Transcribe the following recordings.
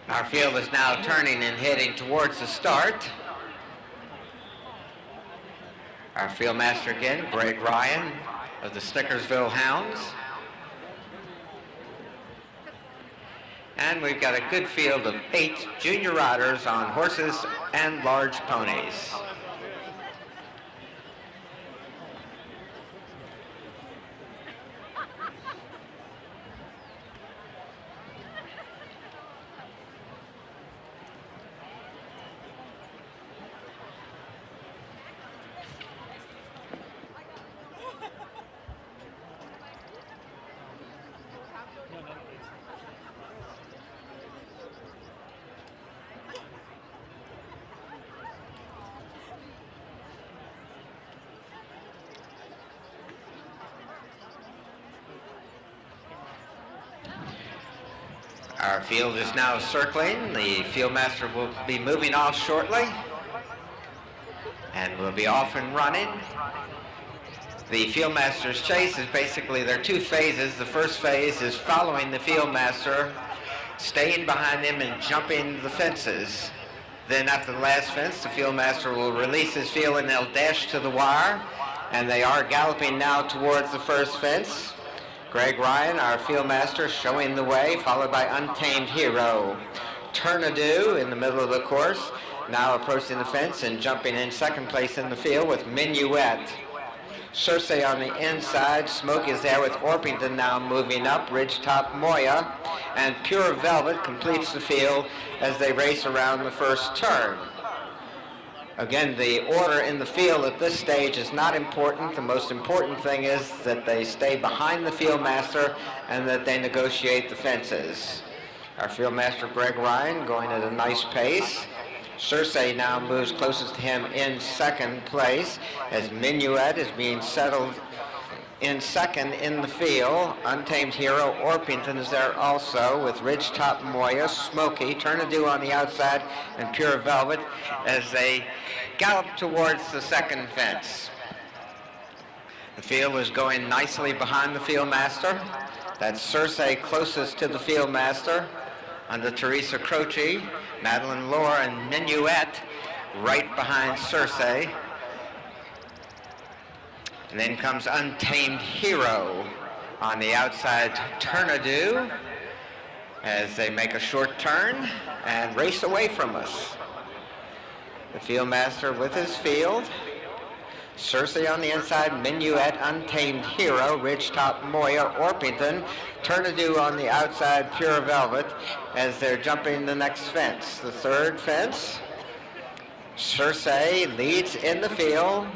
Our field is now turning and heading towards the start. Our field master again, Greg Ryan of the Snickersville Hounds. And we've got a good field of 8 junior riders on horses and large ponies. Our field is now circling. The field master will be moving off shortly and will be off and running. The field master's chase is basically, there are 2 phases. The first phase is following the field master, staying behind him and jumping the fences. Then after the last fence, the field master will release his field and they'll dash to the wire. And they are galloping now towards the first fence. Greg Ryan, our field master, showing the way, followed by Untamed Hero. Turnadoo in the middle of the course, now approaching the fence and jumping in second place in the field with Minuet. Cersei on the inside, Smoke is there with Orpington now moving up, Ridgetop Moya, and Pure Velvet completes the field as they race around the first turn. Again, the order in the field at this stage is not important. The most important thing is that they stay behind the field master and that they negotiate the fences. Our field master, Greg Ryan, going at a nice pace. Cersei now moves closest to him in second place as Minuet is being settled in second in the field. Untamed Hero, Orpington is there also with Ridgetop Moya, Smoky, Turnadoo on the outside, and Pure Velvet as they gallop towards the second fence. The field is going nicely behind the field master. That's Cersei closest to the field master under Teresa Croce, Madeline Lohr, and Minuet right behind Cersei. And then comes Untamed Hero on the outside, Turnadoo, as they make a short turn and race away from us. The field master with his field. Cersei on the inside, Minuet, Untamed Hero, Ridgetop Moya, Orpington, Turnadoo on the outside, Pure Velvet, as they're jumping the next fence. The third fence, Cersei leads in the field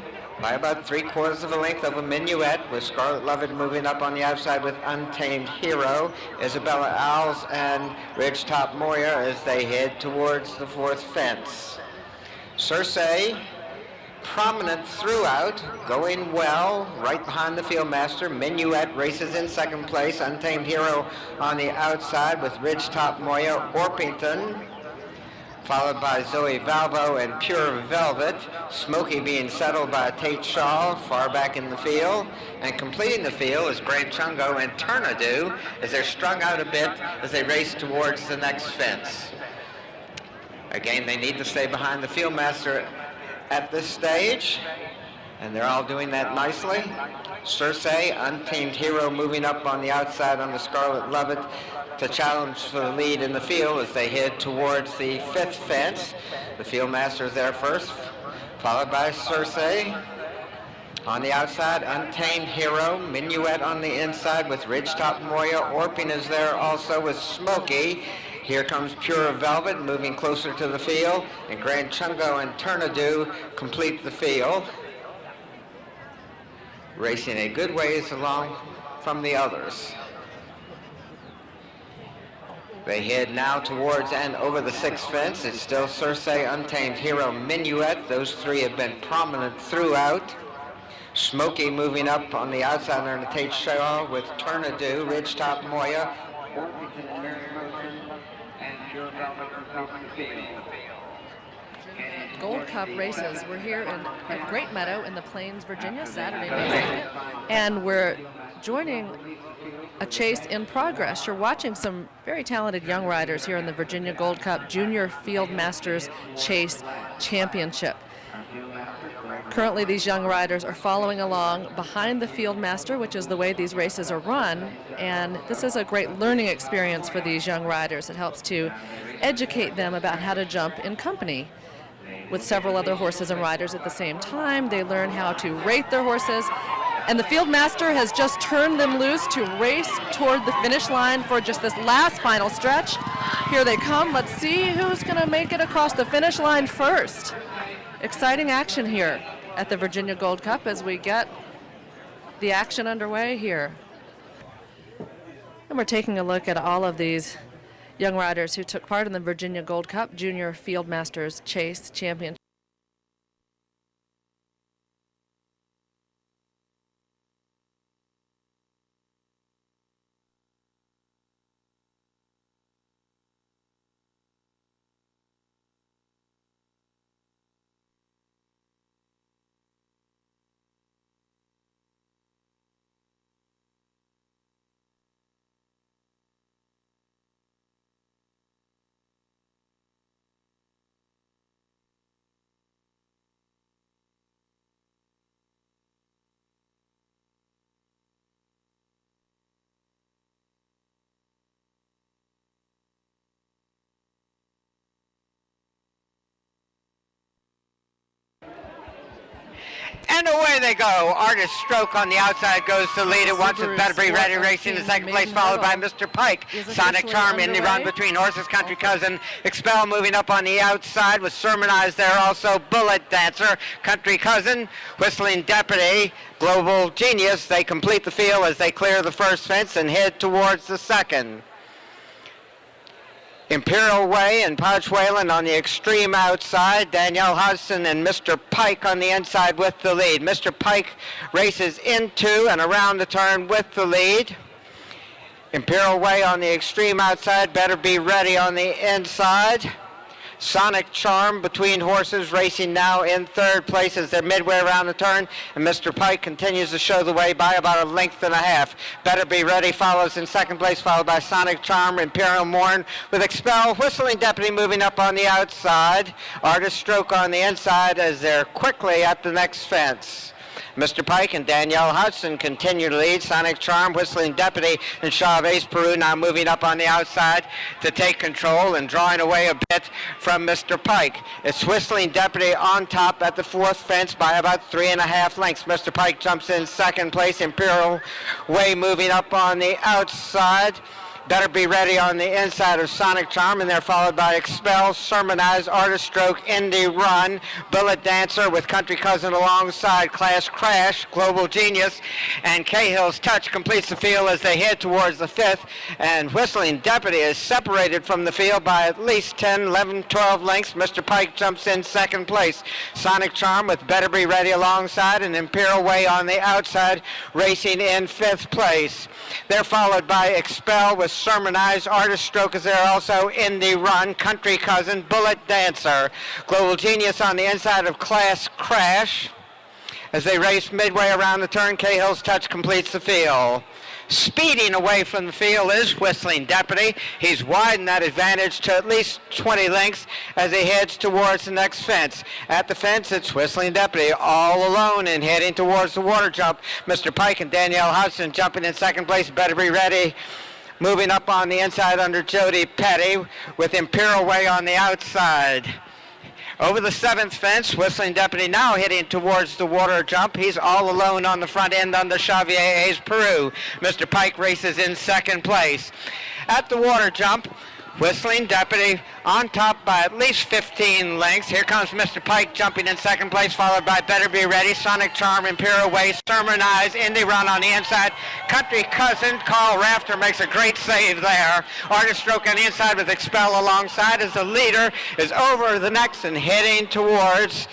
by about 3/4 of a length of a Minuet, with Scarlet Lovett moving up on the outside with Untamed Hero, Isabella Owls, and Ridgetop Moya as they head towards the fourth fence. Cersei, prominent throughout, going well, right behind the field master. Minuet races in second place. Untamed Hero on the outside with Ridgetop Moya, Orpington, followed by Zoe Valvo and Pure Velvet. Smoky being settled by Tate Shaw far back in the field. And completing the field is Grand Chungo and Turnadoo as they're strung out a bit as they race towards the next fence. Again, they need to stay behind the field master at this stage, and they're all doing that nicely. Cersei, Untamed Hero moving up on the outside on the Scarlet Lovett to challenge for the lead in the field as they head towards the fifth fence. The field master is there first, followed by Cersei. On the outside, Untamed Hero, Minuet on the inside with Ridgetop Moya. Orping is there also with Smoky. Here comes Pure Velvet moving closer to the field, and Grand Chungo and Turnadoo complete the field, racing a good ways along from the others. They head now towards and over the sixth fence. It's still Cersei, Untamed Hero, Minuet. Those three have been prominent throughout. Smoky moving up on the outside under Tate Shaw with Turnadoo, Ridgetop Moya, Orpington and Pure Velvet completing the field. Gold Cup races. We're here at Great Meadow in the Plains, Virginia, Saturday, May 2nd, and we're joining a chase in progress. You're watching some very talented young riders here in the Virginia Gold Cup Junior Field Masters Chase Championship. Currently, these young riders are following along behind the Field Master, which is the way these races are run, and this is a great learning experience for these young riders. It helps to educate them about how to jump in company with several other horses and riders at the same time. They learn how to rate their horses, and the Field Master has just turned them loose to race toward the finish line for just this last final stretch. Here they come. Let's see who's going to make it across the finish line first. Exciting action here at the Virginia Gold Cup as we get the action underway here. And we're taking a look at all of these young riders who took part in the Virginia Gold Cup Junior Field Masters Chase Championship. And away they go. Artist Stroke on the outside goes to lead at once. It better be ready racing in second place, followed by Mr. Pike. Sonic Charm in the run between Horses, Country Cousin. Expel moving up on the outside with Sermonized there also. Bullet Dancer, Country Cousin, Whistling Deputy, Global Genius. They complete the field as they clear the first fence and head towards the second. Imperial Way and Podge Whalen on the extreme outside. Danielle Hudson and Mr. Pike on the inside with the lead. Mr. Pike races into and around the turn with the lead. Imperial Way on the extreme outside. Better be ready on the inside. Sonic Charm between horses racing now in third place as they're midway around the turn, and Mr. Pike continues to show the way by about a length and a half. Better Be Ready follows in second place, followed by Sonic Charm, Imperial Morn with Expel, Whistling Deputy moving up on the outside, Artist Stroke on the inside as they're quickly at the next fence. Mr. Pike and Danielle Hudson continue to lead. Sonic Charm, Whistling Deputy, and Chavez Peru now moving up on the outside to take control and drawing away a bit from Mr. Pike. It's Whistling Deputy on top at the fourth fence by about 3.5 lengths. Mr. Pike jumps in second place. Imperial Way moving up on the outside. Better Be Ready on the inside of Sonic Charm, and they're followed by Expel, Sermonize, Artist Stroke, Indie Run, Bullet Dancer with Country Cousin alongside, Class Crash, Global Genius, and Cahill's Touch completes the field as they head towards the fifth, and Whistling Deputy is separated from the field by at least 10, 11, 12 lengths. Mr. Pike jumps in second place. Sonic Charm with Better Be Ready alongside, and Imperial Way on the outside racing in fifth place. They're followed by Expel with Sermonized, Artist Stroke is there also, in the run, Country Cousin, Bullet Dancer, Global Genius on the inside of Class Crash. As they race midway around the turn, Cahill's Touch completes the field. Speeding away from the field is Whistling Deputy. He's widened that advantage to at least 20 lengths as he heads towards the next fence. At the fence, it's Whistling Deputy all alone and heading towards the water jump. Mr. Pike and Danielle Hudson jumping in second place. Better Be Ready moving up on the inside under Jody Petty with Imperial Way on the outside. Over the seventh fence, Whistling Deputy now heading towards the water jump. He's all alone on the front end under Xavier's Peru. Mr. Pike races in second place. At the water jump, Whistling Deputy on top by at least 15 lengths. Here comes Mr. Pike jumping in second place, followed by Better Be Ready, Sonic Charm, Imperial Way, Sermonize, Indie Run on the inside. Country Cousin, Carl Rafter makes a great save there. Artist Stroke on the inside with Expel alongside as the leader is over the next and heading towards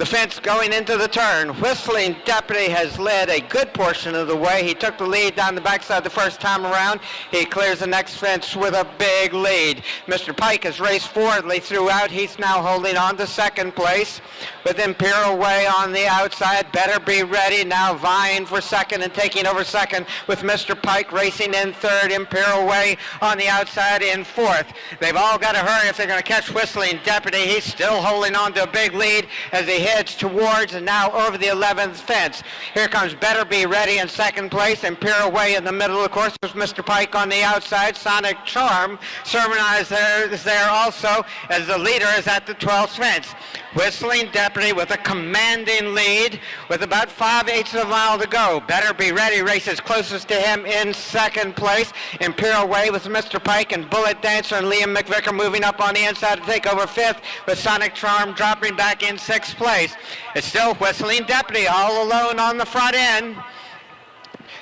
The fence going into the turn. Whistling Deputy has led a good portion of the way. He took the lead down the backside the first time around. He clears the next fence with a big lead. Mr. Pike has raced forwardly throughout. He's now holding on to second place with Imperial Way on the outside. Better Be Ready now vying for second and taking over second with Mr. Pike racing in third. Imperial Way on the outside in fourth. They've all got to hurry if they're going to catch Whistling Deputy. He's still holding on to a big lead as he heads towards and now over the 11th fence. Here comes Better Be Ready in second place. Imperial Way in the middle, of course, with Mr. Pike on the outside. Sonic Charm sermonized is there also as the leader is at the 12th fence. Whistling Deputy with a commanding lead with about 5/8 of a mile to go. Better Be Ready races closest to him in second place. Imperial Way with Mr. Pike and Bullet Dancer and Liam McVicker moving up on the inside to take over fifth, with Sonic Charm dropping back in sixth place. It's still Whistling Deputy all alone on the front end.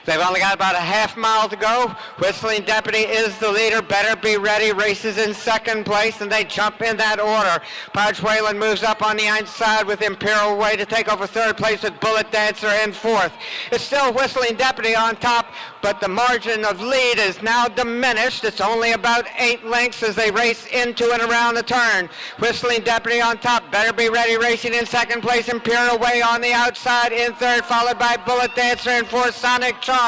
They've only got about a half mile to go. Whistling Deputy is the leader. Better Be Ready races in second place, and they jump in that order. Podge Whalen moves up on the inside with Imperial Way to take over third place with Bullet Dancer in fourth. It's still Whistling Deputy on top, but the margin of lead is now diminished. It's only about 8 lengths as they race into and around the turn. Whistling Deputy on top. Better Be Ready racing in second place. Imperial Way on the outside in third, followed by Bullet Dancer in fourth. Sonic Charm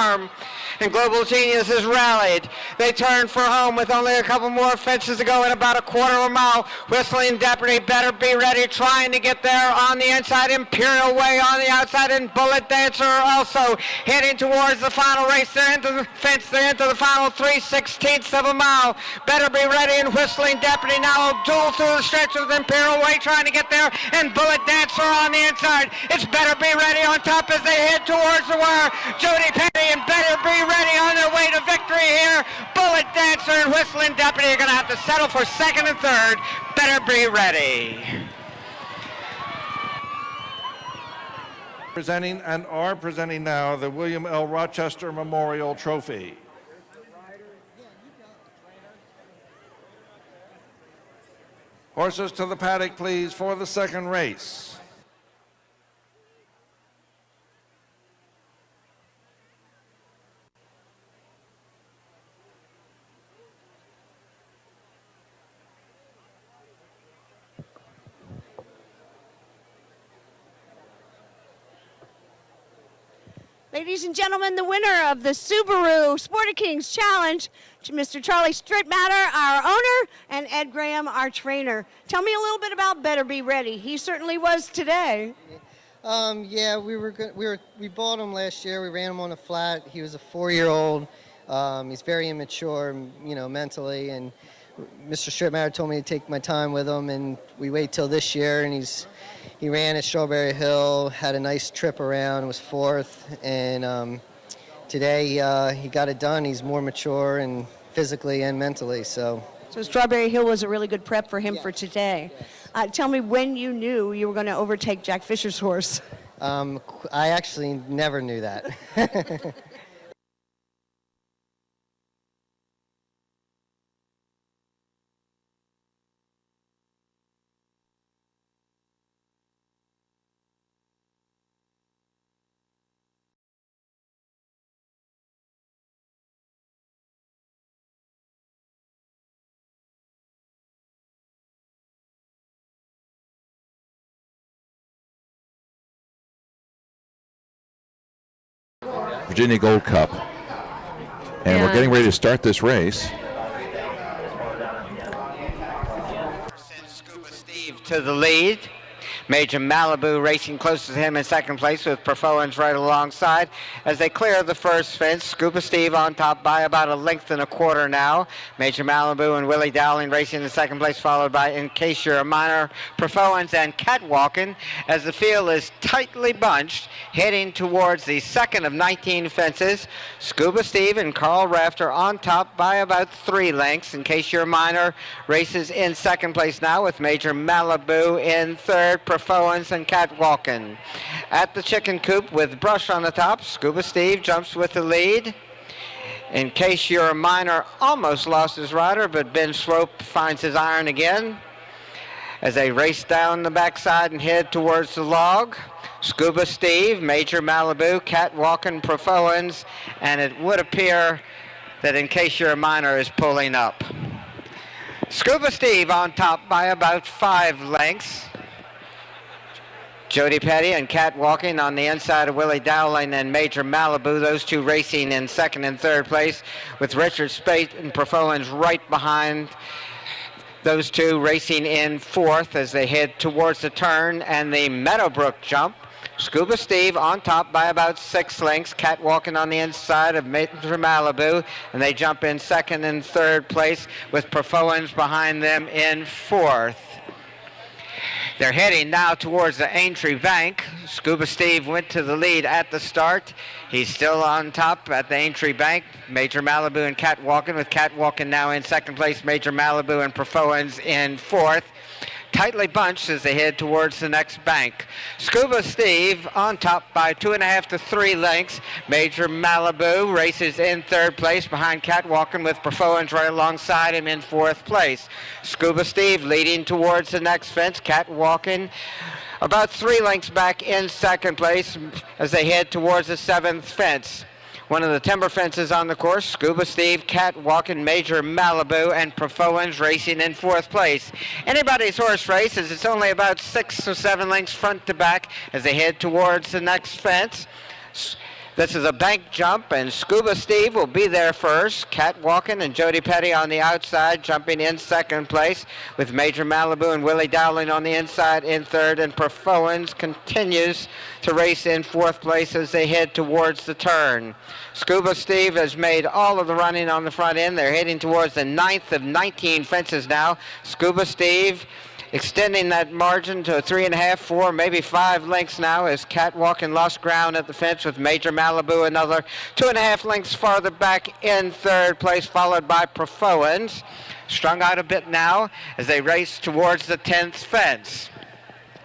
and Global Genius has rallied. They turn for home with only a couple more fences to go in about a quarter of a mile. Whistling Deputy, Better Be Ready, trying to get there on the inside. Imperial Way on the outside, and Bullet Dancer also heading towards the final race. They're into the fence. They're into the final 3/16 of a mile. Better Be Ready and Whistling Deputy now duel through the stretch with Imperial Way trying to get there, and Bullet Dancer on the inside. It's Better Be Ready on top as they head towards the wire. Jody Petty and Better Be Ready on their way to victory here. Bullet Dancer and Whistling Deputy are going to have to settle for second and third. Better Be Ready. Presenting and are presenting now the William L. Rochester Memorial Trophy. Horses to the paddock, please, for the second race. Ladies and gentlemen, the winner of the Subaru Sporting Kings Challenge, Mr. Charlie Strittmatter, our owner, and Ed Graham, our trainer. Tell me a little bit about Better Be Ready. He certainly was today. Yeah, we bought him last year. We ran him on a flat. He was a 4-year-old. He's very immature, mentally. And Mr. Strittmatter told me to take my time with him, and we wait till this year. And he ran at Strawberry Hill, had a nice trip around, was fourth, and today he got it done. He's more mature and physically and mentally. So Strawberry Hill was a really good prep for him for today. Yeah. Tell me when you knew you were going to overtake Jack Fisher's horse. I actually never knew that. Virginia Gold Cup. And we're getting ready to start this race. Scuba Steve to the lead. Major Malibu racing close to him in second place with Performance right alongside. As they clear the first fence, Scuba Steve on top by about a length and a quarter now. Major Malibu and Willie Dowling racing in second place, followed by In Case You're a Minor, Performance, and Catwalking, as the field is tightly bunched, heading towards the second of 19 fences. Scuba Steve and Carl Rafter on top by about 3 lengths. In Case You're a Minor races in second place now with Major Malibu in third, Performance, and Catwalking. At the chicken coop with Brush on the top, Scuba Steve jumps with the lead. In Case You're a Minor almost lost his rider, but Ben Slope finds his iron again. as they race down the backside and head towards the log. Scuba Steve, Major Malibu, Catwalking, Profoans, and it would appear that In Case You're a Miner is pulling up. Scuba Steve on top by about 5 lengths. Jody Petty and Catwalking on the inside of Willie Dowling and Major Malibu, those two racing in second and third place, with Richard Spate and Profoans right behind those two, racing in fourth as they head towards the turn and the Meadowbrook jump. Scuba Steve on top by about 6 lengths, Catwalking on the inside of Major Malibu, and they jump in second and third place with Profoans behind them in fourth. They're heading now towards the Aintree Bank. Scuba Steve went to the lead at the start. He's still on top at the Aintree Bank. Major Malibu and Catwalking, with Catwalking now in second place, Major Malibu and Profoans in fourth. Tightly bunched as they head towards the next bank. Scuba Steve on top by 2.5 to 3 lengths. Major Malibu races in third place behind Catwalking, with Profoans right alongside him in fourth place. Scuba Steve leading towards the next fence. Catwalking about 3 lengths back in second place as they head towards the 7th fence. One of the timber fences on the course. Scuba Steve, Catwalking, Major Malibu, and Profoans racing in fourth place. Anybody's horse race, as it's only about 6 or 7 lengths front to back as they head towards the next fence. This is a bank jump, and Scuba Steve will be there first. Catwalking and Jody Petty on the outside, jumping in second place, with Major Malibu and Willie Dowling on the inside in third, and Profoans continues to race in fourth place as they head towards the turn. Scuba Steve has made all of the running on the front end. They're heading towards the 9th of 19 fences now. Scuba Steve extending that margin to 3.5, 4, maybe 5 lengths now as Catwalking lost ground at the fence, with Major Malibu another 2.5 lengths farther back in third place, followed by Profoans. Strung out a bit now as they race towards the 10th fence.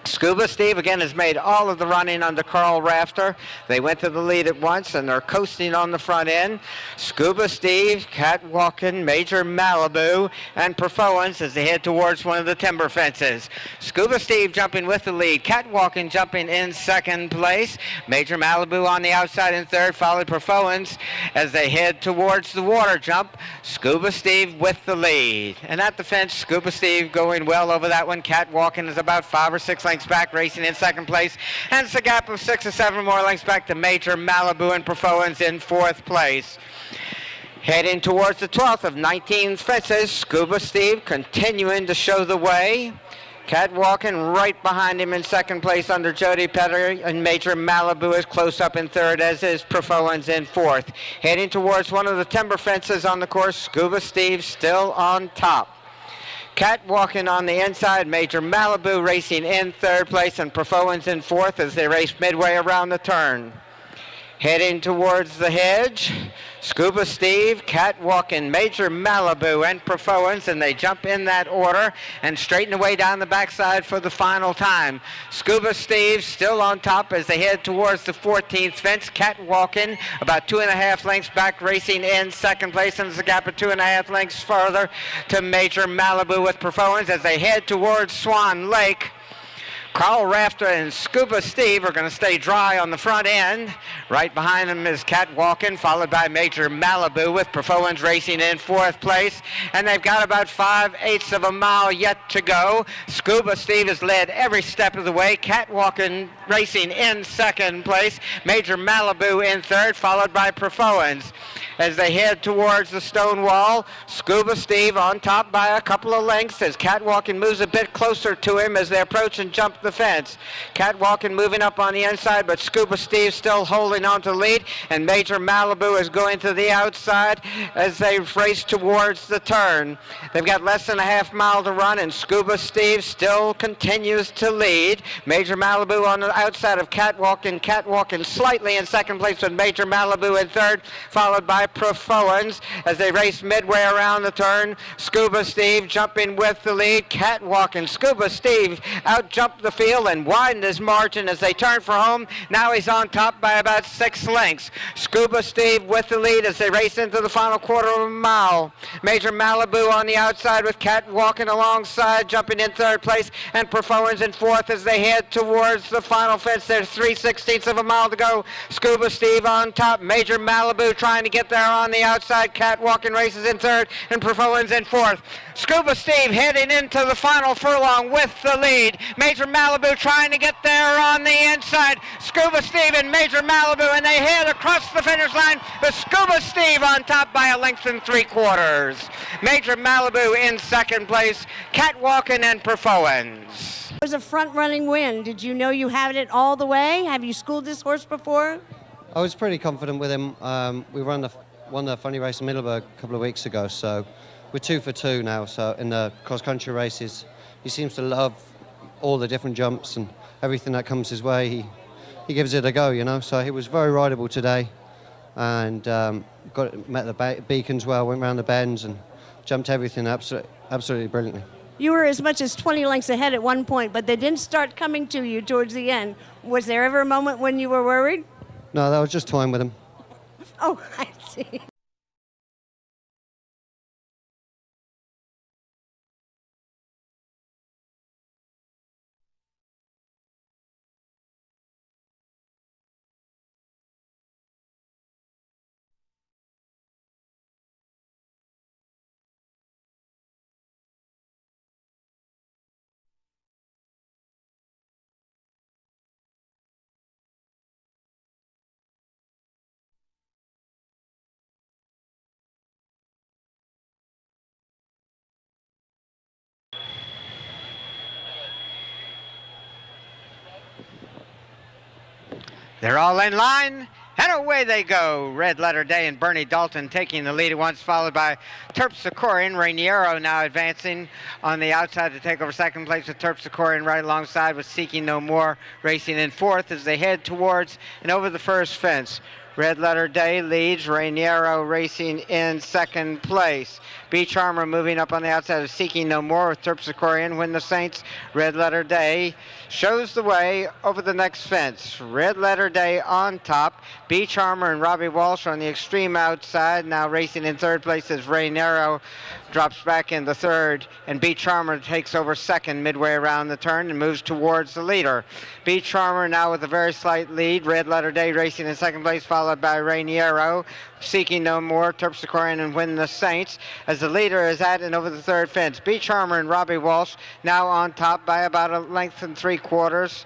Scuba Steve again has made all of the running under Carl Rafter. They went to the lead at once and they're coasting on the front end. Scuba Steve, Catwalking, Major Malibu, and Profoans as they head towards one of the timber fences. Scuba Steve jumping with the lead. Catwalking jumping in second place. Major Malibu on the outside in third, followed Profoans as they head towards the water jump. Scuba Steve with the lead. And at the fence, Scuba Steve going well over that one. Catwalking is about 5 or 6 lengths back, racing in second place, and it's a gap of 6 or 7 more lengths back to Major Malibu and Profoans in fourth place. Heading towards the 12th of 19 fences, Scuba Steve continuing to show the way. Catwalking right behind him in second place under Jody Petty, and Major Malibu is close up in third, as is Profoans in fourth. Heading towards one of the timber fences on the course, Scuba Steve still on top. Catwalking on the inside, Major Malibu racing in third place, and Profoans in fourth as they race midway around the turn. Heading towards the hedge, Scuba Steve, Catwalking, Major Malibu, and Profoans, and they jump in that order and straighten away down the backside for the final time. Scuba Steve still on top as they head towards the 14th fence. Catwalking about 2.5 lengths back, racing in second place, and there's a gap of 2.5 lengths further to Major Malibu with Profoans as they head towards Swan Lake. Carl Rafter and Scuba Steve are going to stay dry on the front end. Right behind them is Catwalking, followed by Major Malibu with Profoans racing in fourth place. And they've got about 5/8 of a mile yet to go. Scuba Steve has led every step of the way. Catwalking racing in second place. Major Malibu in third, followed by Profoans. As they head towards the stone wall, Scuba Steve on top by a couple of lengths as Catwalking moves a bit closer to him as they approach and jump the fence. Catwalking moving up on the inside, but Scuba Steve still holding on to lead, and Major Malibu is going to the outside as they race towards the turn. They've got less than a half mile to run, and Scuba Steve still continues to lead. Major Malibu on the outside of Catwalking. Catwalking slightly in second place with Major Malibu in third, followed by Profoans as they race midway around the turn. Scuba Steve jumping with the lead. Catwalking. Scuba Steve out jumped the field and widened his margin as they turned for home. Now he's on top by about 6 lengths. Scuba Steve with the lead as they race into the final quarter of a mile. Major Malibu on the outside with Cat walking alongside, jumping in 3rd place, and Performance in 4th as they head towards the final fence. There's 3/16 of a mile to go. Scuba Steve on top. Major Malibu trying to get there on the outside. Cat walking races in 3rd, and Performance in 4th. Scuba Steve heading into the final furlong with the lead. Major Malibu trying to get there on the inside. Scuba Steve and Major Malibu, and they head across the finish line with Scuba Steve on top by a length and 3/4. Major Malibu in 2nd place. Cat walking and Performance. It was a front-running win. Did you know you had it all the way? Have you schooled this horse before? I was pretty confident with him. We won the funny race in Middleburg a couple of weeks ago, so we're 2 for 2 now. So in the cross-country races, he seems to love all the different jumps and everything that comes his way. He gives it a go, you know. So he was very rideable today, and met the beacons well, went around the bends and jumped everything absolutely brilliantly. You were as much as 20 lengths ahead at one point, but they didn't start coming to you towards the end. Was there ever a moment when you were worried? No, that was just toying with him. Oh, I see. They're all in line, and away they go. Red Letter Day and Bernie Dalton taking the lead at once, followed by Terpsichorean. Raniero now advancing on the outside to take over 2nd place with Terpsichorean right alongside, with Seeking No More racing in 4th as they head towards and over the first fence. Red Letter Day leads, Raniero racing in 2nd place. Beach Armor moving up on the outside of Seeking No More with Terpsichorean. When the Saints, Red Letter Day shows the way over the next fence. Red Letter Day on top. Beach Armor and Robbie Walsh on the extreme outside, now racing in 3rd place as Raniero drops back into 3rd, and Beach Armor takes over 2nd midway around the turn and moves towards the leader. Beach Armor now with a very slight lead. Red Letter Day racing in 2nd place, followed by Raniero. Seeking No More, Terpsichorean, and When the Saints, as the leader is at and over the 3rd fence. Beach Armor and Robbie Walsh now on top by about a length and 3/4.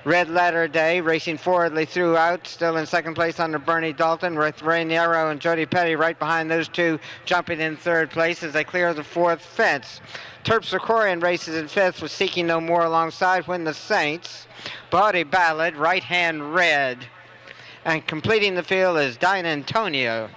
Red Letter Day racing forwardly throughout, still in 2nd place under Bernie Dalton, with Raniero and Jody Petty right behind those two, jumping in 3rd place as they clear the 4th fence. Terpsichorean races in 5th with Seeking No More alongside When the Saints. Body Ballad, Right Hand Red. And completing the field is Dine Antonio.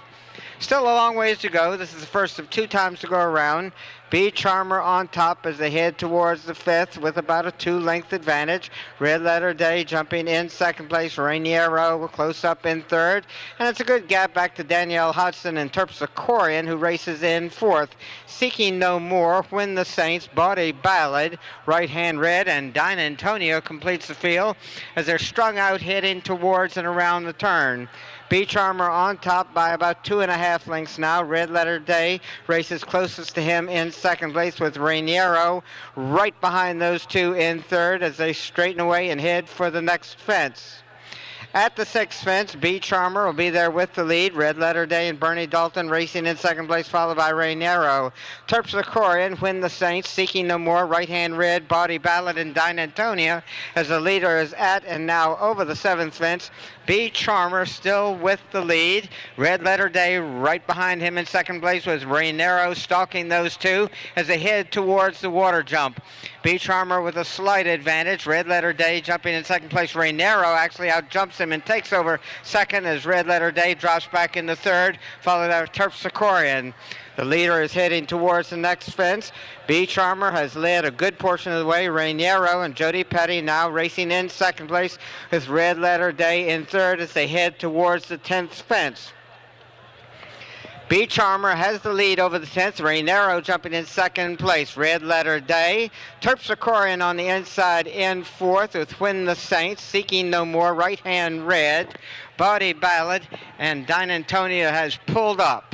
Still a long ways to go. This is the first of 2 times to go around. Beach Armor on top as they head towards the 5th with about a 2-length advantage. Red Letter Day jumping in 2nd place. Raniero close up in 3rd. And it's a good gap back to Danielle Hudson and Terpsichorean, who races in 4th. Seeking No More, When the Saints, Body Ballad, Right Hand Red, and Dine Antonio completes the field as they're strung out heading towards and around the turn. Beach Armor on top by about 2.5 lengths now. Red Letter Day races closest to him in 2nd place with Raniero right behind those two in 3rd as they straighten away and head for the next fence. At the 6th fence, Beach Armor will be there with the lead. Red Letter Day and Bernie Dalton racing in 2nd place, followed by Raniero. Terpsichorean, When the Saints, Seeking No More, Right Hand Red, Body Ballad, and Dine Antonia as the leader is at and now over the 7th fence. Beach Armor still with the lead. Red Letter Day right behind him in 2nd place with Raniero stalking those two as they head towards the water jump. Beach Armor with a slight advantage. Red Letter Day jumping in 2nd place. Raniero actually outjumps him and takes over 2nd as Red Letter Day drops back into 3rd, followed by Terpsichorean. The leader is heading towards the next fence. Beach Armor has led a good portion of the way. Raniero and Jody Petty now racing in 2nd place with Red Letter Day in 3rd as they head towards the 10th fence. B Charmer has the lead over the 10th. Rainero jumping in second place. Red Letter Day. Terpsichorean on the inside in fourth with When the Saints. Seeking No More. Right Hand Red. Body Ballad. And Dinantonia has pulled up.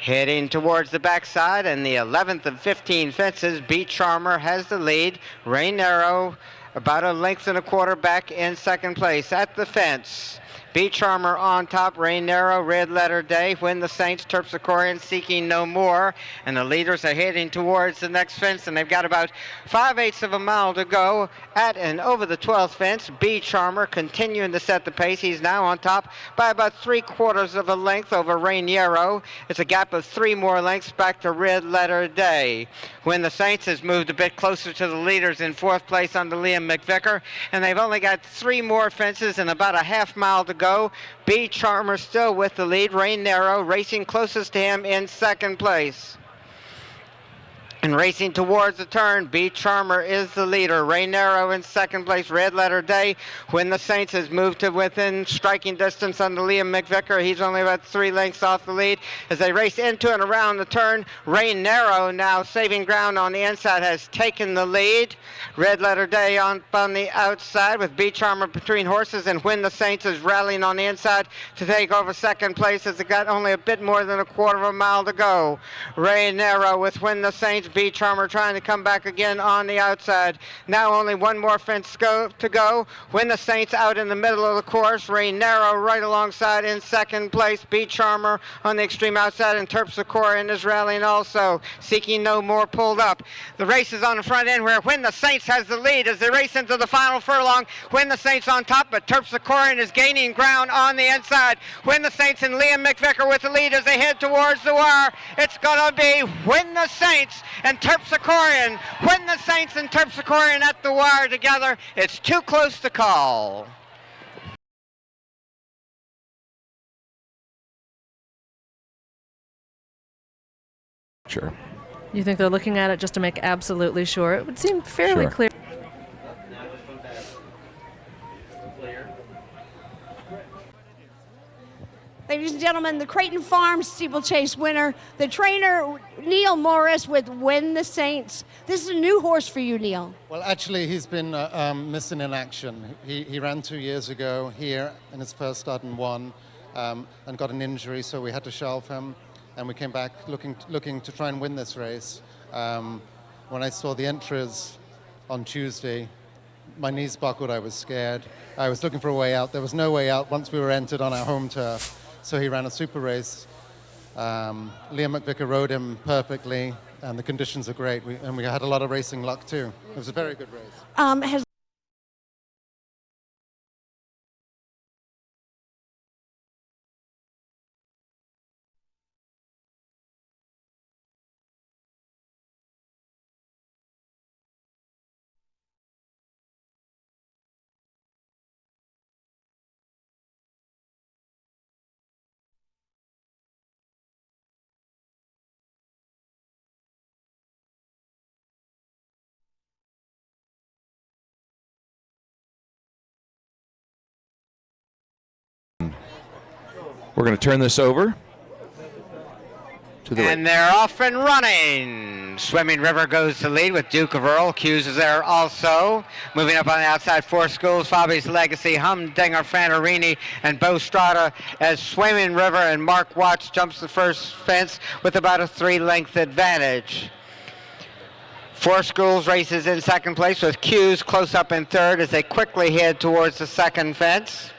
Heading towards the backside and the 11th of 15 fences. B Charmer has the lead. Rainero about a length and a quarter back in second place. At the fence, B Charmer on top, Rainero, Red Letter Day, When the Saints, Terpsichorean, Seeking No More. And the leaders are heading towards the next fence, and they've got about 5/8 of a mile to go at and over the 12th fence. B Charmer continuing to set the pace. He's now on top by about 3/4 of a length over Rainero. It's a gap of 3 more lengths back to Red Letter Day. When the Saints has moved a bit closer to the leaders in 4th place under Liam McVicker, and they've only got 3 more fences and about a half mile to go. B Charmer still with the lead. Rainero racing closest to him in second place. And racing towards the turn, B Charmer is the leader. Rainero in second place. Red Letter Day, When the Saints has moved to within striking distance under Liam McVicker. He's only about 3 lengths off the lead. As they race into and around the turn, Rainero now saving ground on the inside has taken the lead. Red Letter Day on the outside with B Charmer between horses, and When the Saints is rallying on the inside to take over second place as they got only a bit more than a 1/4 of a mile to go. Rainero with When the Saints, B Charmer trying to come back again on the outside. Now only 1 more fence to go. When the Saints out in the middle of the course. Rainero right alongside in second place. B Charmer on the extreme outside, and Terpsichorean is rallying also. Seeking No More pulled up. The race is on the front end where When the Saints has the lead as they race into the final furlong. When the Saints on top, but Terpsichorean is gaining ground on the inside. When the Saints and Liam McVicker with the lead as they head towards the wire. It's going to be When the Saints and Terpsichorean. When the Saints and Terpsichorean at the wire together. It's too close to call. Sure. You think they're looking at it just to make absolutely sure? It would seem fairly Sure. clear. Ladies and gentlemen, the Creighton Farms steeplechase winner, the trainer Neil Morris with When the Saints. This is a new horse for you, Neil. Well, actually, he's been missing in action. He ran 2 years ago here in his first start and won, and got an injury, so we had to shelve him. And we came back looking to try and win this race. When I saw the entries on Tuesday, my knees buckled. I was scared. I was looking for a way out. There was no way out once we were entered on our home turf. So he ran a super race. Liam McVicker rode him perfectly, and the conditions are great. And we had a lot of racing luck too. It was a very good race. We're going to turn this over to the And they're off and running. Swimming River goes to lead with Duke of Earl. Hughes is there also. Moving up on the outside, 4 Schools, Fabi's Legacy, Humdinger, Fantarini, and Bo Strada as Swimming River and Mark Watts jumps the first fence with about a 3-length advantage. 4 Schools races in second place with Hughes close up in third as they quickly head towards the second fence.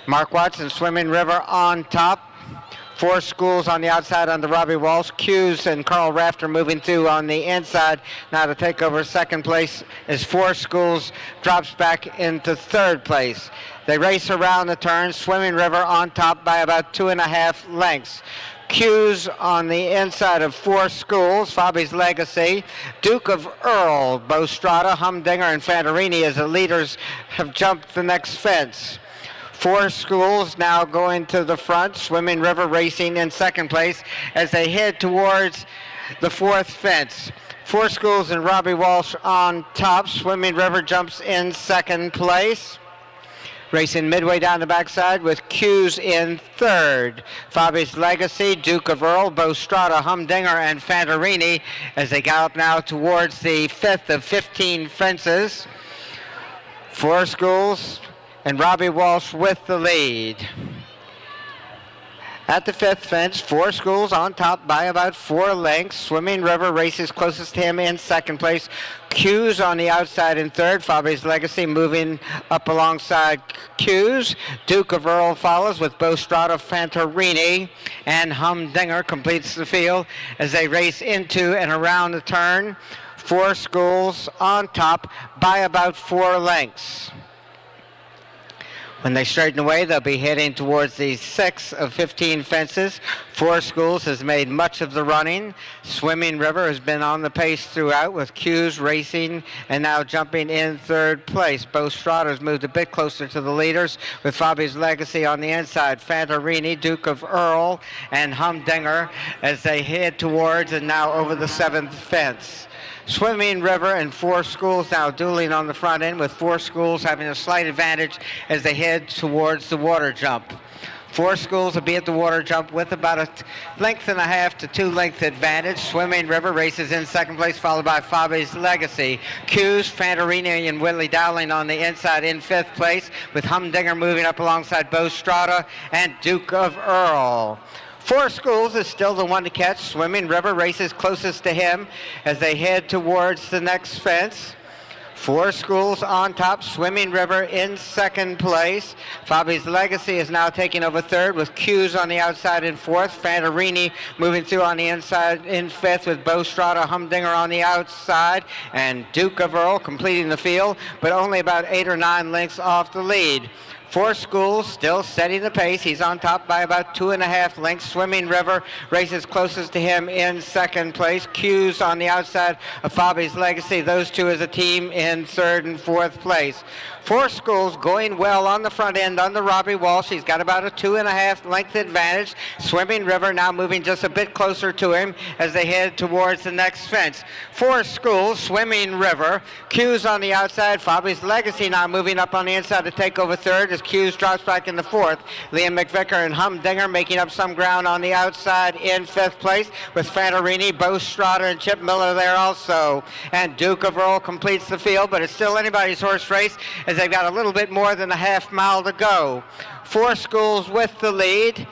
Mark Watts and Swimming River on top. 4 Schools on the outside under Robbie Walsh. Hughes and Carl Rafter moving through on the inside. Now to take over second place as 4 Schools drops back into third place. They race around the turn. Swimming River on top by about 2.5 lengths. Hughes on the inside of 4 Schools, Fabi's Legacy. Duke of Earl, Bo Strada, Humdinger, and Fantarini as the leaders have jumped the next fence. 4 Schools now going to the front. Swimming River racing in second place as they head towards the 4th fence. 4 Schools and Robbie Walsh on top. Swimming River jumps in second place. Racing midway down the backside with Q's in third. Fabi's Legacy, Duke of Earl, Bo Strada, Humdinger, and Fantarini as they gallop now towards the fifth of 15 fences. Four Schools and Robbie Walsh with the lead. At the fifth fence, Four Schools on top by about 4 lengths. Swimming River races closest to him in second place. Q's on the outside in third. Fabi's Legacy moving up alongside Q's. Duke of Earl follows with Bo Strada, Fantarini, and Humdinger completes the field as they race into and around the turn. Four Schools on top by about 4 lengths. When they straighten away, they'll be heading towards the 6 of 15 fences. Four Schools has made much of the running. Swimming River has been on the pace throughout with Q's racing and now jumping in third place. Bo Strada has moved a bit closer to the leaders with Fabi's Legacy on the inside. Fantarini, Duke of Earl, and Humdinger as they head towards and now over the 7th fence. Swimming River and Four Schools now dueling on the front end, with Four Schools having a slight advantage as they head towards the water jump. Four Schools will be at the water jump with about a length and a half to 2 length advantage. Swimming River races in second place, followed by Fabi's Legacy. Q's, Fantarini, and Whitley Dowling on the inside in 5th place, with Humdinger moving up alongside Bo Strada and Duke of Earl. Four Schools is still the one to catch. Swimming River races closest to him as they head towards the next fence. Four Schools on top, Swimming River in second place. Fabi's Legacy is now taking over third with Q's on the outside in fourth. Fantarini moving through on the inside in fifth with Bo Strada, Humdinger on the outside, and Duke of Earl completing the field, but only about 8 or 9 lengths off the lead. Four Schools still setting the pace. He's on top by about 2.5 lengths. Swimming River races closest to him in second place. Q's on the outside of Fabi's Legacy. Those two as a team in third and fourth place. Four Schools going well on the front end under Robbie Walsh. He's got about a 2.5 length advantage. Swimming River now moving just a bit closer to him as they head towards the next fence. Four Schools, Swimming River. Q's on the outside. Fabi's Legacy now moving up on the inside to take over third as Q's drops back in the fourth. Liam McVicker and Humdinger making up some ground on the outside in 5th place with Fantarini, Bo Strada, and Chip Miller there also. And Duke of Earl completes the field, but it's still anybody's horse race as they've got a little bit more than a half mile to go. Four Schools with the lead.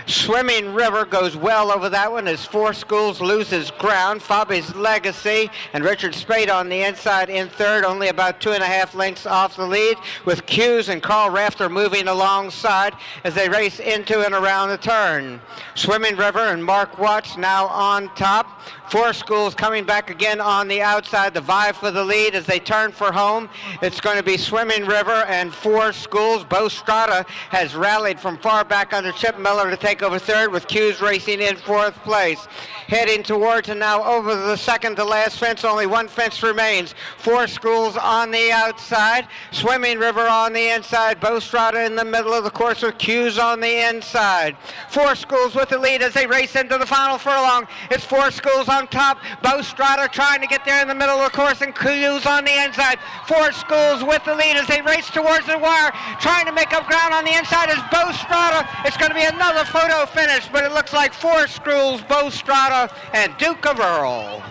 Swimming River goes well over that one as Four Schools loses ground. Fabi's Legacy and Richard Spade on the inside in third, only about 2.5 lengths off the lead, with Q's and Carl Rafter moving alongside as they race into and around the turn. Swimming River and Mark Watts now on top. Four Schools coming back again on the outside to vie for the lead as they turn for home. It's going to be Swimming River and Four Schools. Bo Strada has rallied from far back under Chip Miller to take over third, with Q's racing in 4th place. Heading towards and now over the second to last fence. Only 1 fence remains. Four Schools on the outside. Swimming River on the inside. Bo Strada in the middle of the course with Q's on the inside. Four Schools with the lead as they race into the final furlong. It's Four Schools on top. Bo Strada trying to get there in the middle of the course, and Q's on the inside. Four Schools with the lead as they race towards the wire. Trying to make up ground on the inside is Bo Strada. It's going to be another photo finish, but it looks like Four Schools, Bo Strada, and Duke of Earl.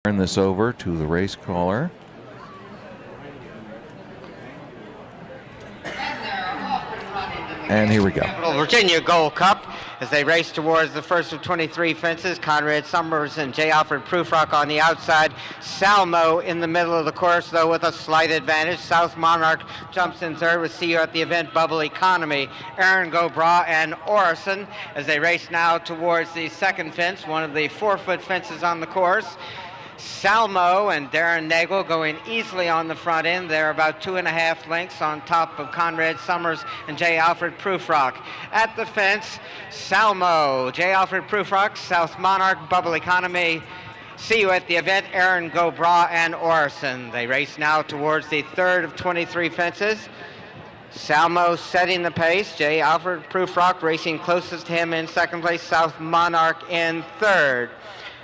Turn this over to the race caller. And here we go. Virginia Gold Cup as they race towards the first of 23 fences. Conrad Summers and J. Alfred Prufrock on the outside. Salmo in the middle of the course, though, with a slight advantage. South Monarch jumps in third with See You at the Event, Bubble Economy, Aaron Gobra, and Orison as they race now towards the second fence, one of the 4-foot fences on the course. Salmo and Darren Nagel going easily on the front end. They're about 2.5 lengths on top of Conrad Summers and J. Alfred Prufrock. At the fence, Salmo, J. Alfred Prufrock, South Monarch, Bubble Economy, See You at the Event, Aaron Gobra, and Orison. They race now towards the third of 23 fences. Salmo setting the pace. J. Alfred Prufrock racing closest to him in second place. South Monarch in third.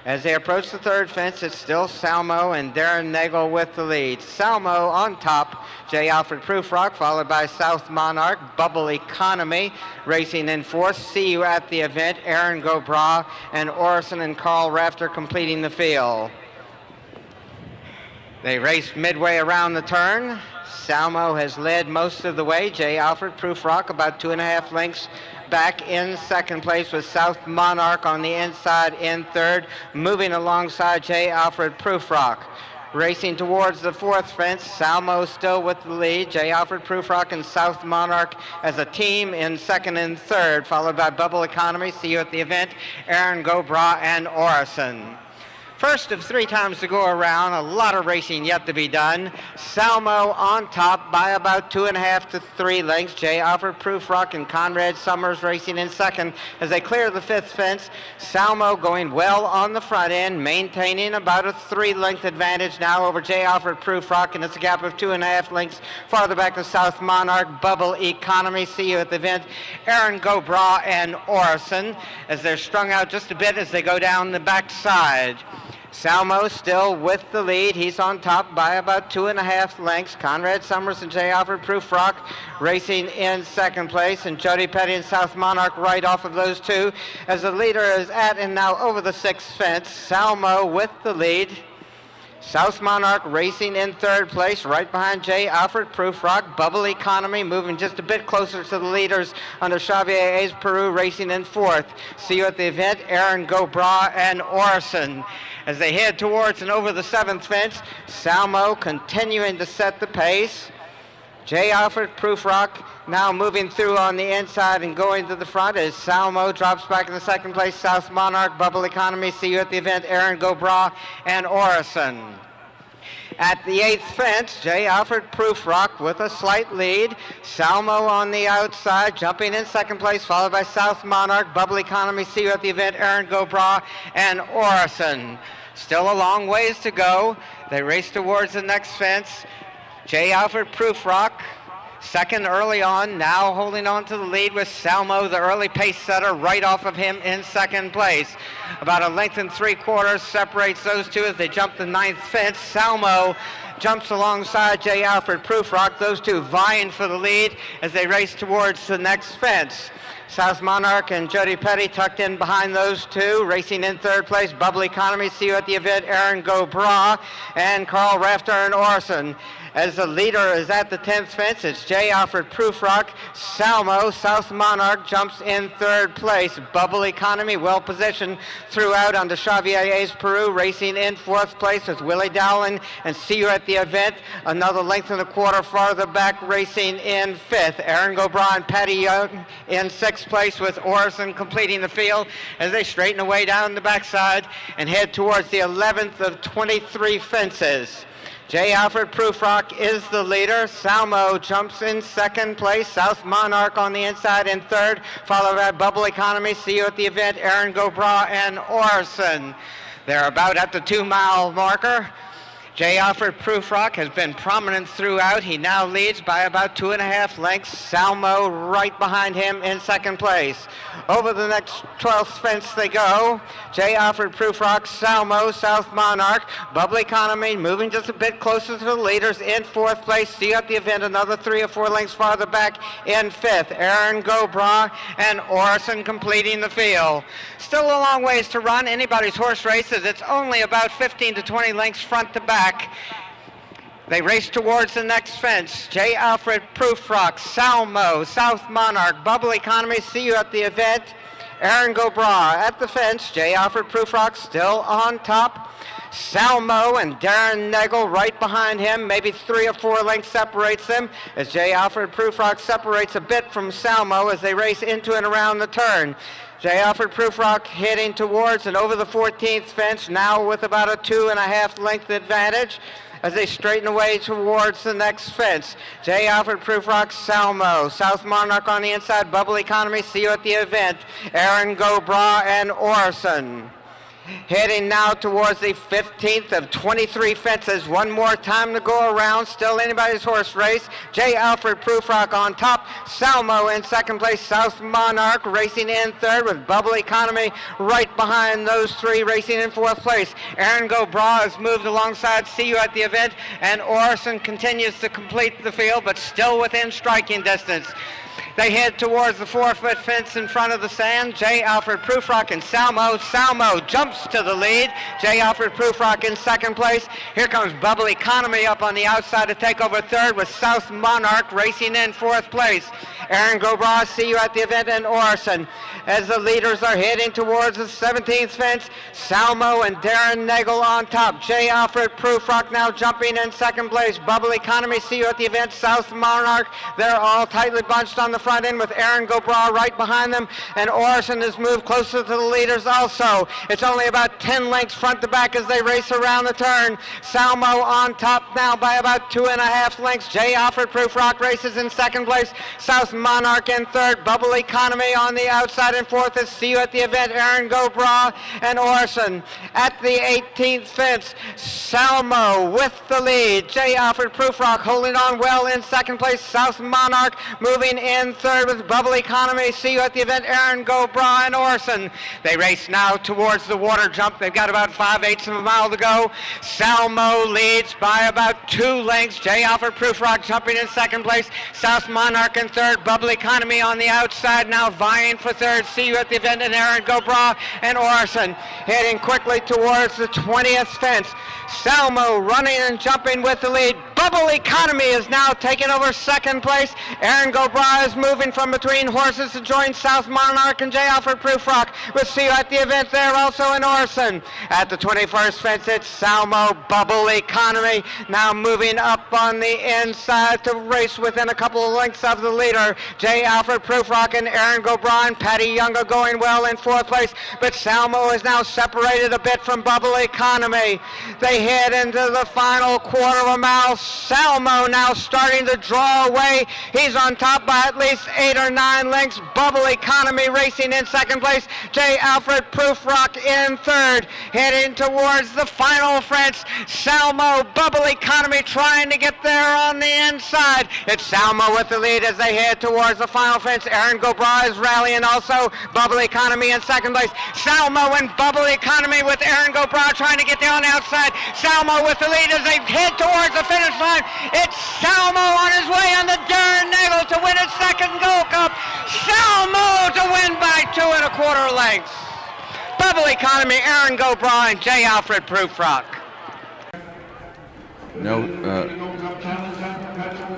As they approach the third fence, it's still Salmo and Darren Nagel with the lead. Salmo on top, J. Alfred Prufrock, followed by South Monarch, Bubble Economy, racing in fourth. See You at the Event, Aaron Gobra, and Orison and Carl Rafter completing the field. They race midway around the turn. Salmo has led most of the way. J. Alfred Prufrock about 2.5 lengths back in second place, with South Monarch on the inside in third, moving alongside J. Alfred Prufrock. Racing towards the fourth fence, Salmo still with the lead. J. Alfred Prufrock and South Monarch as a team in second and third, followed by Bubble Economy, See You at the Event, Aaron Gobra, and Orison. First of 3 times to go around, a lot of racing yet to be done. Salmo on top by about 2.5 to 3 lengths. J. Alfred Prufrock and Conrad Summers racing in second as they clear the fifth fence. Salmo going well on the front end, maintaining about a 3-length advantage now over J. Alfred Prufrock, and it's a gap of 2.5 lengths farther back to South Monarch, Bubble Economy, See You at the Event, Aaron Gobra, and Orison as they're strung out just a bit as they go down the backside. Salmo still with the lead. He's on top by about 2.5 lengths. Conrad Summers and J. Alfred Prufrock racing in second place, and Jody Petty and South Monarch right off of those two as the leader is at and now over the sixth fence. Salmo with the lead. South Monarch racing in third place, right behind J. Alfred Prufrock. Bubble Economy moving just a bit closer to the leaders under Xavier A's Peru racing in fourth. See You at the Event, Aaron Gobra, and Orison. As they head towards and over the seventh fence, Salmo continuing to set the pace. J. Alfred Prufrock now moving through on the inside and going to the front as Salmo drops back in the second place. South Monarch, Bubble Economy, See You at the Event, Aaron Gobra, and Orison. At the eighth fence, J. Alfred Prufrock with a slight lead. Salmo on the outside, jumping in second place, followed by South Monarch, Bubble Economy, See You at the Event, Aaron Gobra, and Orison. Still a long ways to go. They race towards the next fence. J. Alfred Prufrock, second early on, now holding on to the lead with Salmo, the early pace setter, right off of him in second place. About 1 3/4 lengths separates those two as they jump the ninth fence. Salmo jumps alongside J. Alfred Prufrock, those two vying for the lead as they race towards the next fence. South Monarch and Jody Petty tucked in behind those two, racing in third place. Bubble Economy, See You at the Event, Aaron Gobra, and Carl Rafter and Orison. As the leader is at the 10th fence, it's J. Alfred Prufrock. Salmo, South Monarch, jumps in third place. Bubble Economy, well positioned throughout under Xavier A's Peru, racing in fourth place with Willie Dowling and See You at the Event. Another 1 1/4 farther back, racing in fifth. Aaron Gobra and Patty Young in sixth place, with Orison completing the field as they straighten away down the backside and head towards the 11th of 23 fences. J. Alfred Prufrock is the leader. Salmo jumps in second place. South Monarch on the inside in third, followed by Bubble Economy, See You at the Event, Aaron Gobra, and Orison. They're about at the 2-mile marker. J. Alfred Prufrock has been prominent throughout. He now leads by about 2.5 lengths. Salmo right behind him in second place. Over the next 12th fence they go. J. Alfred Prufrock, Salmo, South Monarch, Bubble Economy moving just a bit closer to the leaders in fourth place. See You at the Event, another 3 or 4 lengths farther back in fifth. Aaron Gobra and Orison completing the field. Still a long ways to run. Anybody's horse races. It's only about 15 to 20 lengths front to back. They race towards the next fence. J. Alfred Prufrock, Salmo, South Monarch, Bubble Economy, See You at the Event, Aaron Gobra at the fence. J. Alfred Prufrock still on top. Salmo and Darren Nagel right behind him. Maybe 3 or 4 lengths separates them as J. Alfred Prufrock separates a bit from Salmo as they race into and around the turn. J. Alfred Prufrock heading towards and over the 14th fence, now with about a 2.5 length advantage as they straighten away towards the next fence. J. Alfred Prufrock, Salmo, South Monarch on the inside, Bubble Economy, see you at the event. Aaron Gobra and Orson. Heading now towards the 15th of 23 fences. One more time to go around. Still anybody's horse race. J. Alfred Prufrock on top. Salmo in second place. South Monarch racing in third with Bubble Economy right behind those 3 racing in 4th place. Aaron Gobra has moved alongside. See you at the event. And Orson continues to complete the field, but still within striking distance. They head towards the 4-foot fence in front of the stand. J. Alfred Prufrock and Salmo. Salmo jumps to the lead. J. Alfred Prufrock in second place. Here comes Bubble Economy up on the outside to take over third with South Monarch racing in 4th place. Aaron Gobra, see you at the event, and Orson. As the leaders are heading towards the 17th fence, Salmo and Darren Nagel on top. J. Alfred Prufrock now jumping in second place. Bubble Economy, see you at the event. South Monarch, they're all tightly bunched on the front end with Aaron Gobra right behind them, and Orson has moved closer to the leaders also. It's only about 10 lengths front to back as they race around the turn. Salmo on top now by about 2.5 lengths. J. Alfred Prufrock races in second place. South Monarch in third. Bubble Economy on the outside in 4th is see you at the event. Aaron Gobra and Orson at the 18th fence. Salmo with the lead. J. Alfred Prufrock holding on well in second place. South Monarch moving in third with Bubble Economy. See you at the event. Aaron Gobra and Orson. They race now towards the water jump. They've got about 5/8 of a mile to go. Salmo leads by about 2 lengths. J. Alfred Prufrock jumping in second place. South Monarch in third. Bubble Economy on the outside now vying for third. See you at the event, and Aaron Gobra and Orson heading quickly towards the 20th fence. Salmo running and jumping with the lead. Bubble Economy is now taking over second place. Aaron Gobra is moving from between horses to join South Monarch and J. Alfred Prufrock. We'll see you at the event there also in Orson. At the 21st fence, it's Salmo, Bubble Economy now moving up on the inside to race within a couple of lengths of the leader. J. Alfred Prufrock and Aaron Gobra and Patty Younger going well in 4th place, but Salmo is now separated a bit from Bubble Economy. They head into the final quarter of a mile. Salmo now starting to draw away. He's on top by at least 8 or 9 lengths. Bubble Economy racing in second place. J. Alfred Prufrock in third. Heading towards the final fence. Salmo, Bubble Economy trying to get there on the inside. It's Salmo with the lead as they head towards the final fence. Aaron Gobra is rallying also. Bubble Economy in second place. Salmo and Bubble Economy with Aaron Gobra trying to get there on the outside. Salmo with the lead as they head towards the finish line. It's Salmo on his way on the Darren Nagel to win his second Gold Cup. Salmo to win by 2 1/4 lengths. Bubble Economy, Aaron Gobra, and J. Alfred Prufrock. No,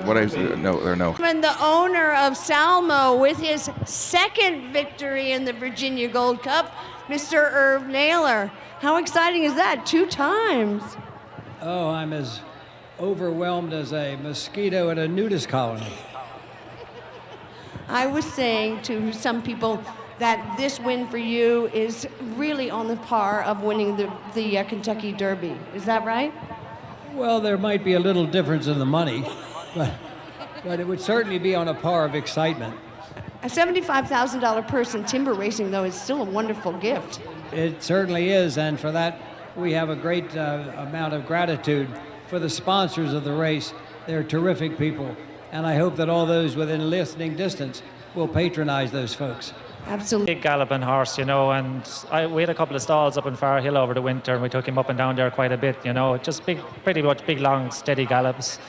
what I no, there are no. And the owner of Salmo with his second victory in the Virginia Gold Cup, Mr. Irv Naylor. How exciting is that? 2 times. Oh, I'm as overwhelmed as a mosquito at a nudist colony. I was saying to some people that this win for you is really on the par of winning the Kentucky Derby. Is that right? Well, there might be a little difference in the money, but it would certainly be on a par of excitement. A $75,000 purse in timber racing, though, is still a wonderful gift. It certainly is, and for that, we have a great amount of gratitude for the sponsors of the race. They're terrific people, and I hope that all those within listening distance will patronize those folks. Absolutely. Big galloping horse, you know, and we had a couple of stalls up in Far Hill over the winter, and we took him up and down there quite a bit, you know, just pretty much big, long, steady gallops.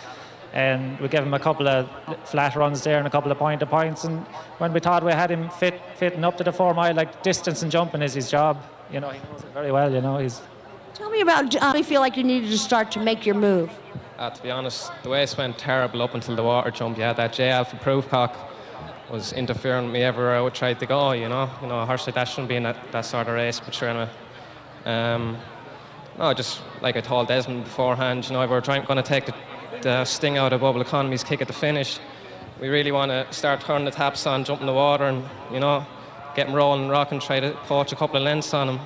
And we gave him a couple of flat runs there and a couple of points. And when we thought we had him fitting up to the 4 mile, like distance and jumping is his job, you know, he knows it very well, you know. Tell me about how you feel like you needed to start to make your move. To be honest, the race went terrible up until the water jump. You had that J. Alfred Prufrock was interfering with me everywhere I would try to go, you know. A horse like that shouldn't be in that sort of race, but sure anyway. No, just like I told Desmond beforehand, you know, if we're going to take the sting out of Bubble Economy's kick at the finish, we really want to start turning the taps on, jump in the water and, you know, get him rolling and rocking, try to poach a couple of lengths on him.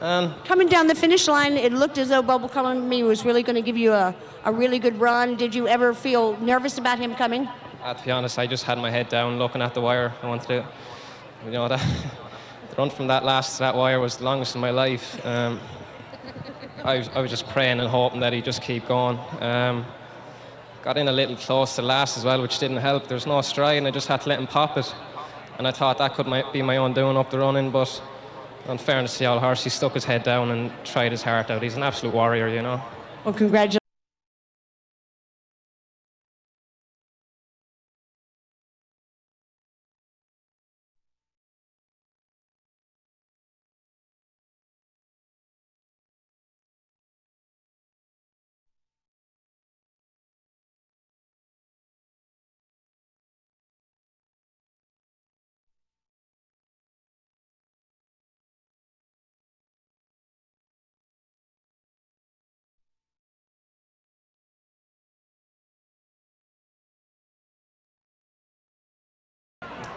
And coming down the finish line, it looked as though Bubble Economy was really going to give you a really good run. Did you ever feel nervous about him coming? To be honest, I just had my head down looking at the wire. I wanted to, you know, the run from that last to that wire was the longest in my life. I was just praying and hoping that he'd just keep going. Got in a little close to last as well, which didn't help. There was no stride, and I just had to let him pop it. And I thought that could be my own doing up the running, but in fairness to the old horse, he stuck his head down and tried his heart out. He's an absolute warrior, you know. Well, congratulations.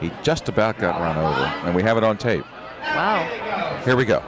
He just about got run over, and we have it on tape. Wow. Here we go.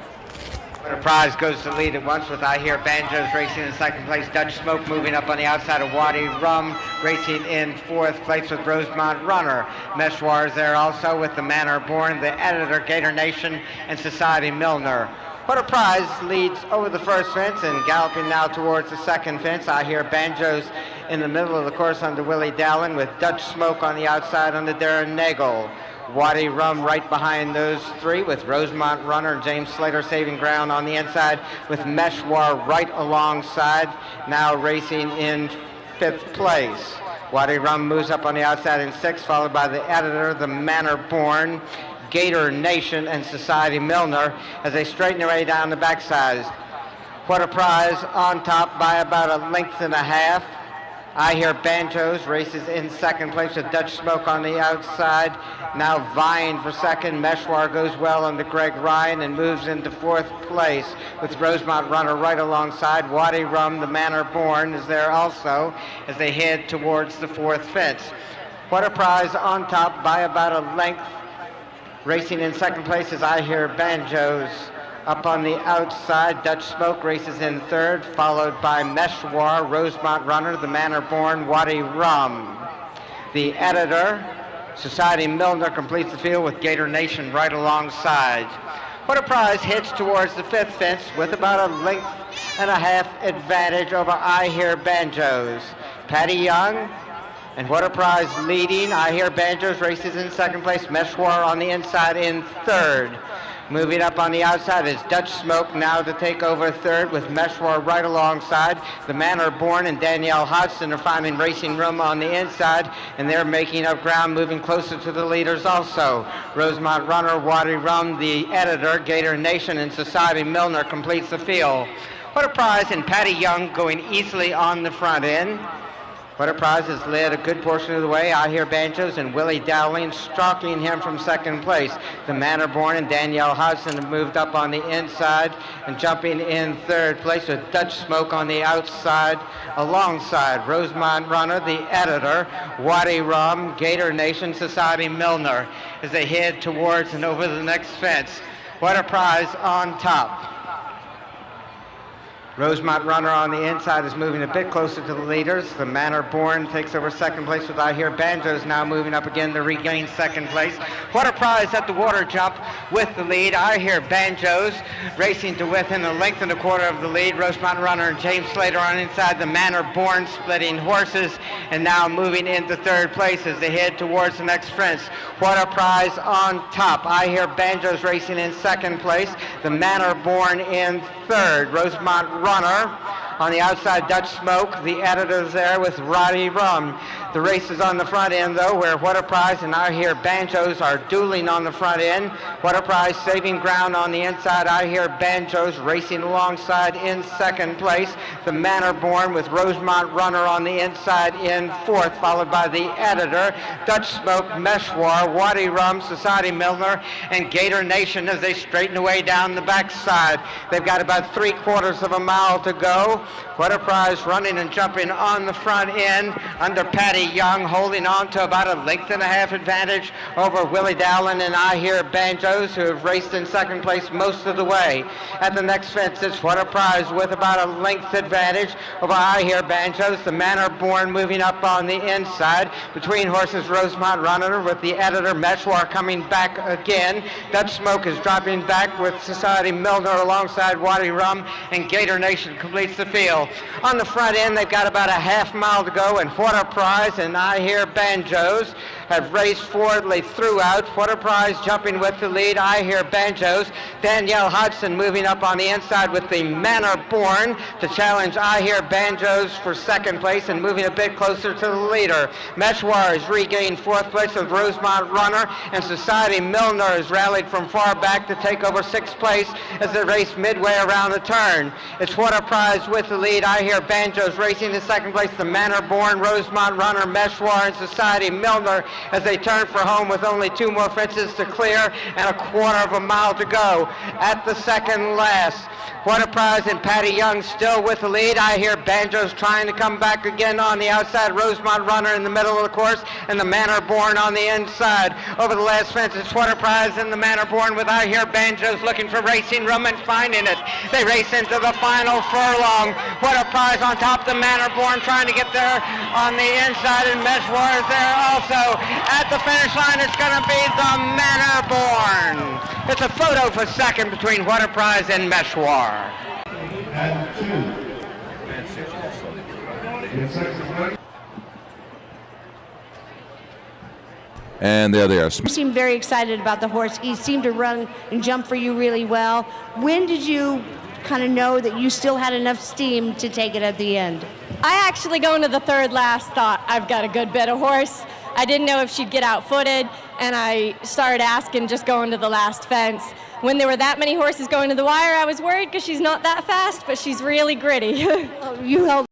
The prize goes to lead at once with I Hear Banjos racing in second place. Dutch Smoke moving up on the outside of Wadi Rum, racing in fourth place with Rosemont Runner. Meshwar is there also with the Manor Born, the Editor, Gator Nation, and Society Milner. What a Prize leads over the first fence and galloping now towards the second fence. I Hear Banjos in the middle of the course under Willie Dowling with Dutch Smoke on the outside under Darren Nagel. Wadi Rum right behind those three with Rosemont Runner and James Slater saving ground on the inside with Meshwar right alongside, now racing in fifth place. Wadi Rum moves up on the outside in sixth, followed by the Editor, the Manor Born, Gator Nation, and Society Milner as they straighten their way down the backside. What a Prize on top by about a length and a half. I Hear Banjos races in second place with Dutch Smoke on the outside, now vying for second. Meshwar goes well under Greg Ryan and moves into fourth place with Rosemont Runner right alongside. Wadi Rum, the Manor Born, is there also as they head towards the fourth fence. What a Prize on top by about a length. Racing in second place is I Hear Banjos. Up on the outside, Dutch Smoke races in third, followed by Meshwar, Rosemont Runner, the Manor Born, Wadi Rum. The Editor, Society Milner, completes the field with Gator Nation right alongside. What a Prize heads towards the fifth fence with about a length and a half advantage over I Hear Banjos. Patty Young and What a Prize leading. I Hear Banjos races in second place. Meshwar on the inside in third. Moving up on the outside is Dutch Smoke now to take over third with Meshwar right alongside. The Manor Born and Danielle Hodgson are finding racing room on the inside, and they're making up ground, moving closer to the leaders also. Rosemont Runner, Wadi Rum, the Editor, Gator Nation, and Society Milner completes the field. What a Prize and Patty Young going easily on the front end. What a Prize has led a good portion of the way. I Hear Banjos and Willie Dowling stalking him from second place. The Manor Born and Danielle Hodgson have moved up on the inside and jumping in third place with Dutch Smoke on the outside alongside Rosemont Runner, the Editor, Wadi Rum, Gator Nation, Society Milner as they head towards and over the next fence. What a Prize on top. Rosemont Runner on the inside is moving a bit closer to the leaders. The Manor Born takes over second place with I Hear Banjos now moving up again to regain second place. What a Prize at the water jump with the lead. I Hear Banjos racing to within a length and a quarter of the lead. Rosemont Runner and James Slater on inside. The Manor Born splitting horses and now moving into third place as they head towards the next fence. What a Prize on top. I Hear Banjos racing in second place. The Manor Born in third. Rosemont Runner On the outside, Dutch Smoke, the editor's there with Roddy Rum. The race is on the front end, though, where What a Prize and I Hear Banjos are dueling on the front end. What a Prize saving ground on the inside. I Hear Banjos racing alongside in second place. The Manor Born with Rosemont Runner on the inside in fourth, followed by the editor, Dutch Smoke, Meshwar, Waddy Rum, Society Milner, and Gator Nation as they straighten away down the backside. They've got about 3/4 of a mile to go. What a Prize running and jumping on the front end under Patty Young, holding on to about a 1.5 advantage over Willie Dowling and I Hear Banjos, who have raced in second place most of the way. At the next fence, it's What a Prize with about a length advantage over I Hear Banjos. The Manor Born moving up on the inside. Between horses, Rosemont Runner with the editor, Meshwar, coming back again. Dutch Smoke is dropping back with Society Milner alongside Waddy Rum, and Gator Nation completes the field. On the front end, they've got about a half mile to go, and What a Prize and I Hear Banjos have raced forwardly throughout. What a Prize jumping with the lead. I Hear Banjos. Danielle Hodgson moving up on the inside with the Manor Born to challenge I Hear Banjos for second place and moving a bit closer to the leader. Meshwar has regained fourth place with Rosemont Runner, and Society Milner has rallied from far back to take over sixth place as they race midway around the turn. It's What a Prize with the lead. I Hear Banjos racing in second place. The Manor Born, Rosemont Runner, Meshwar, and Society Milner as they turn for home with only 2 more fences to clear and a 1/4 mile to go. At the second last, What a Prize and Patty Young still with the lead. I Hear Banjos trying to come back again on the outside. Rosemont Runner in the middle of the course, and the Manor Born on the inside. Over the last fence, it's What a Prize and the Manor Born with I Hear Banjos looking for racing room and finding it. They race into the final furlong. What a Prize on top. The Manor Born trying to get there on the inside, and Meshwar is there also. At the finish line, it's going to be the Manor Born. It's a photo for second between What a Prize and Meshwar. And 2. And there they are. You seem very excited about the horse. He seemed to run and jump for you really well. When did you kind of know that you still had enough steam to take it at the end? I actually, going to the third last, thought I've got a good bit of horse. I didn't know if she'd get out-footed, and I started asking just going to the last fence. When there were that many horses going to the wire, I was worried because she's not that fast, but she's really gritty. You held